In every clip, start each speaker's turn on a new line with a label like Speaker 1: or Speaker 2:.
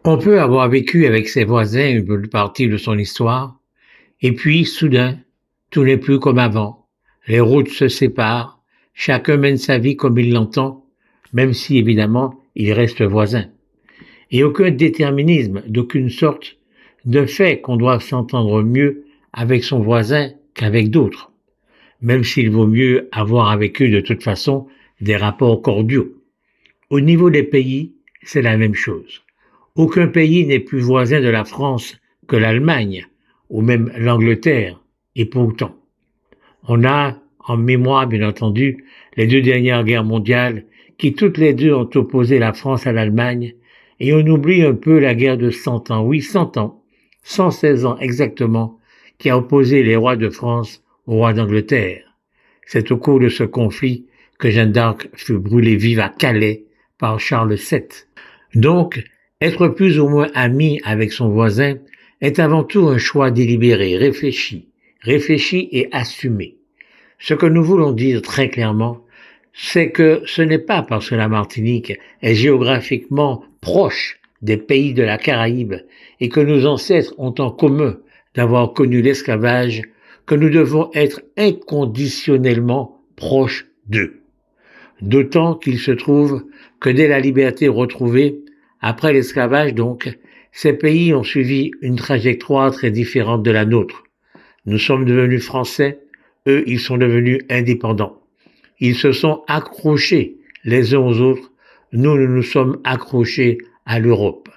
Speaker 1: On peut avoir vécu avec ses voisins une bonne partie de son histoire, et puis, soudain, tout n'est plus comme avant. Les routes se séparent, chacun mène sa vie comme il l'entend, même si, évidemment, il reste voisin. Et aucun déterminisme d'aucune sorte ne fait qu'on doit s'entendre mieux avec son voisin qu'avec d'autres, même s'il vaut mieux avoir avec eux de toute façon des rapports cordiaux. Au niveau des pays, c'est la même chose. Aucun pays n'est plus voisin de la France que l'Allemagne, ou même l'Angleterre, et pourtant. On a en mémoire, bien entendu, les deux dernières guerres mondiales qui toutes les deux ont opposé la France à l'Allemagne, et on oublie un peu la guerre de 100 ans, oui 100 ans, 116 ans exactement, qui a opposé les rois de France aux rois d'Angleterre. C'est au cours de ce conflit que Jeanne d'Arc fut brûlée vive à Calais par Charles VII. Donc, être plus ou moins ami avec son voisin est avant tout un choix délibéré, réfléchi et assumé. Ce que nous voulons dire très clairement, c'est que ce n'est pas parce que la Martinique est géographiquement proche des pays de la Caraïbe et que nos ancêtres ont en commun d'avoir connu l'esclavage que nous devons être inconditionnellement proches d'eux. D'autant qu'il se trouve que dès la liberté retrouvée, après l'esclavage donc, ces pays ont suivi une trajectoire très différente de la nôtre. Nous sommes devenus français, eux ils sont devenus indépendants. Ils se sont accrochés les uns aux autres, nous nous sommes accrochés à l'Europe.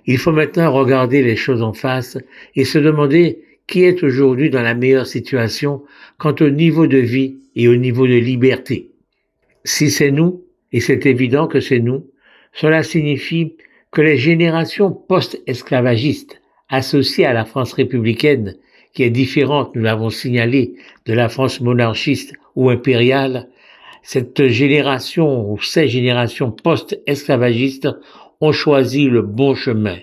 Speaker 1: Il faut maintenant regarder les choses en face et se demander qui est aujourd'hui dans la meilleure situation quant au niveau de vie et au niveau de liberté. Si c'est nous, et c'est évident que c'est nous, cela signifie que les générations post-esclavagistes associées à la France républicaine, qui est différente, nous l'avons signalé, de la France monarchiste ou impériale, cette génération ou ces générations post-esclavagistes ont choisi le bon chemin,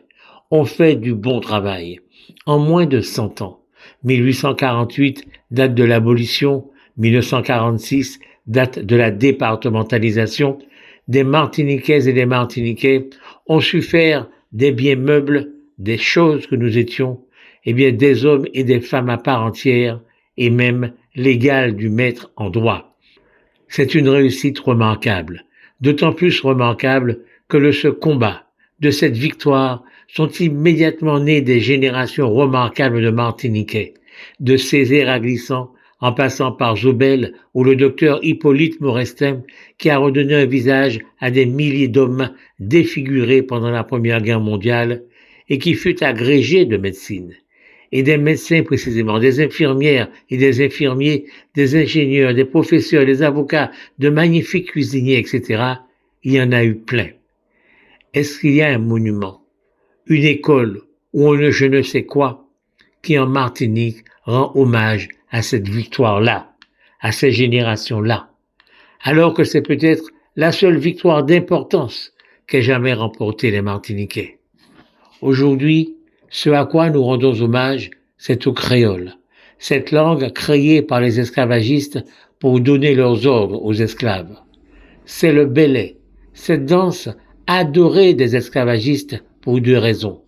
Speaker 1: ont fait du bon travail. En moins de 100 ans, 1848 date de l'abolition, 1946 date de la départementalisation, des Martiniquaises et des Martiniquais ont su faire des biens meubles, des choses que nous étions, et bien des hommes et des femmes à part entière, et même l'égal du maître en droit. C'est une réussite remarquable, d'autant plus remarquable que de ce combat, de cette victoire, sont immédiatement nées des générations remarquables de Martiniquais, de Césaire à Glissant, en passant par Zobel ou le docteur Hippolyte Morestin, qui a redonné un visage à des milliers d'hommes défigurés pendant la Première Guerre mondiale et qui fut agrégé de médecine. Et des médecins précisément, des infirmières et des infirmiers, des ingénieurs, des professeurs, des avocats, de magnifiques cuisiniers, etc. Il y en a eu plein. Est-ce qu'il y a un monument, une école ou je ne sais quoi qui en Martinique rend hommage à cette victoire-là, à ces générations-là, alors que c'est peut-être la seule victoire d'importance qu'aient jamais remportée les Martiniquais. Aujourd'hui, ce à quoi nous rendons hommage, c'est au créole, cette langue créée par les esclavagistes pour donner leurs ordres aux esclaves. C'est le belé, cette danse adorée des esclavagistes pour deux raisons.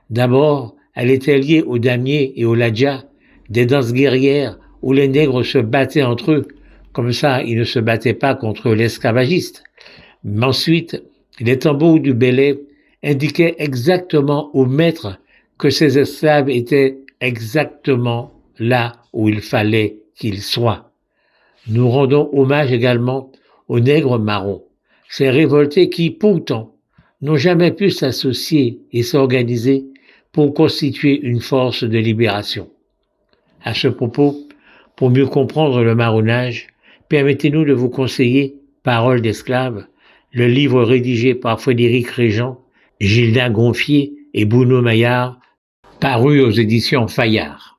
Speaker 1: D'abord, elle était liée au damier et au ladja, des danses guerrières où les nègres se battaient entre eux. Comme ça, ils ne se battaient pas contre l'esclavagiste. Mais ensuite, les tambours du belé indiquaient exactement au maître que ces esclaves étaient exactement là où il fallait qu'ils soient. Nous rendons hommage également aux nègres marrons, ces révoltés qui, pourtant, n'ont jamais pu s'associer et s'organiser pour constituer une force de libération. À ce propos, pour mieux comprendre le marronnage, permettez-nous de vous conseiller Paroles d'esclaves, le livre rédigé par Frédéric Régent, Gilda Gonfier et Bruno Maillard, paru aux éditions Fayard.